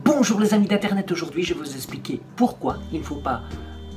Bonjour les amis d'internet, aujourd'hui je vais vous expliquer pourquoi il ne faut pas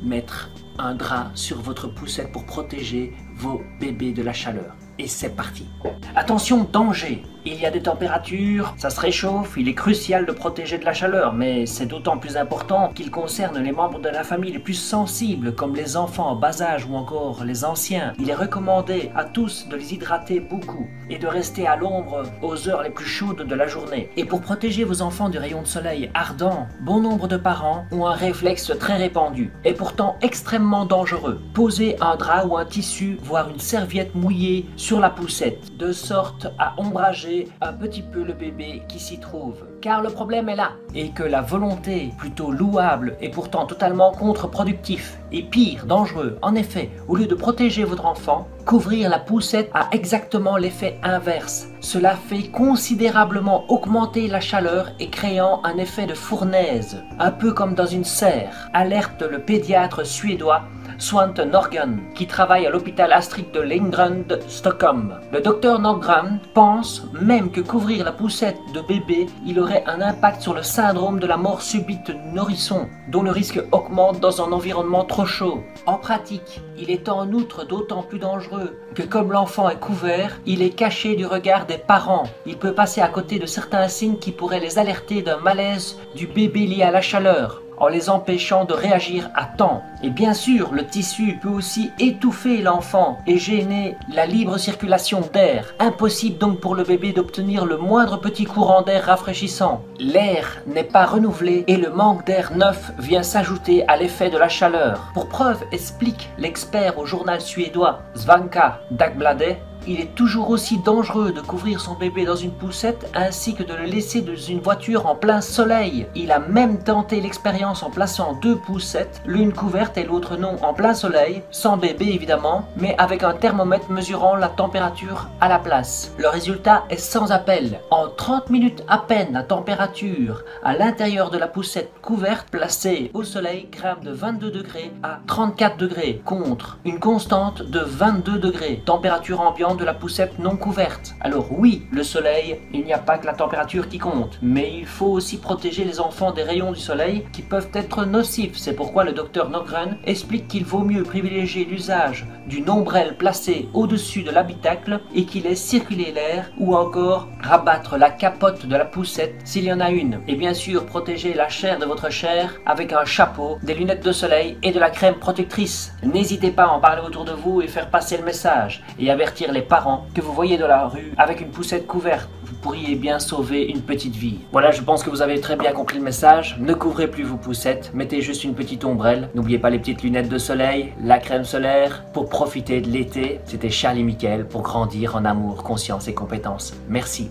mettre un drap sur votre poussette pour protéger vos bébés de la chaleur. Et c'est parti. Attention, danger! Il y a des températures, ça se réchauffe, il est crucial de protéger de la chaleur, mais c'est d'autant plus important qu'il concerne les membres de la famille les plus sensibles, comme les enfants en bas âge ou encore les anciens. Il est recommandé à tous de les hydrater beaucoup et de rester à l'ombre aux heures les plus chaudes de la journée. Et pour protéger vos enfants du rayon de soleil ardent, bon nombre de parents ont un réflexe très répandu et pourtant extrêmement dangereux. Poser un drap ou un tissu, voire une serviette mouillée sur la poussette, de sorte à ombrager un petit peu le bébé qui s'y trouve. Car le problème est là, et que la volonté, plutôt louable, est pourtant totalement contre-productif, et pire, dangereux. En effet, au lieu de protéger votre enfant, couvrir la poussette a exactement l'effet inverse. Cela fait considérablement augmenter la chaleur et créant un effet de fournaise, un peu comme dans une serre, alerte le pédiatre suédois Svante Nordgren, qui travaille à l'hôpital Astrid de Lindgrund, Stockholm. Le docteur Nordgren pense même que couvrir la poussette de bébé, il aurait un impact sur le syndrome de la mort subite du nourrisson, dont le risque augmente dans un environnement trop chaud. En pratique, il est en outre d'autant plus dangereux que comme l'enfant est couvert, il est caché du regard des parents. Il peut passer à côté de certains signes qui pourraient les alerter d'un malaise du bébé lié à la chaleur, en les empêchant de réagir à temps. Et bien sûr, le tissu peut aussi étouffer l'enfant et gêner la libre circulation d'air. Impossible donc pour le bébé d'obtenir le moindre petit courant d'air rafraîchissant. L'air n'est pas renouvelé et le manque d'air neuf vient s'ajouter à l'effet de la chaleur. Pour preuve, explique l'expert au journal suédois Svenska Dagbladet, il est toujours aussi dangereux de couvrir son bébé dans une poussette ainsi que de le laisser dans une voiture en plein soleil. Il a même tenté l'expérience en plaçant deux poussettes, l'une couverte et l'autre non, en plein soleil, sans bébé évidemment, mais avec un thermomètre mesurant la température à la place. Le résultat est sans appel. En 30 minutes à peine, la température à l'intérieur de la poussette couverte placée au soleil grimpe de 22 degrés à 34 degrés, contre une constante de 22 degrés, température ambiante de la poussette non couverte. Alors oui, le soleil, il n'y a pas que la température qui compte, mais il faut aussi protéger les enfants des rayons du soleil qui peuvent être nocifs. C'est pourquoi le docteur Nordgren explique qu'il vaut mieux privilégier l'usage d'une ombrelle placée au-dessus de l'habitacle et qui laisse circuler l'air, ou encore rabattre la capote de la poussette s'il y en a une. Et bien sûr, protéger la chair de votre chair avec un chapeau, des lunettes de soleil et de la crème protectrice. N'hésitez pas à en parler autour de vous et faire passer le message et avertir les parents que vous voyez dans la rue avec une poussette couverte. Vous pourriez bien sauver une petite vie. Voilà, je pense que vous avez très bien compris le message. Ne couvrez plus vos poussettes, mettez juste une petite ombrelle. N'oubliez pas les petites lunettes de soleil, la crème solaire pour profiter de l'été. C'était Charlie Michael pour grandir en amour, conscience et compétence. Merci.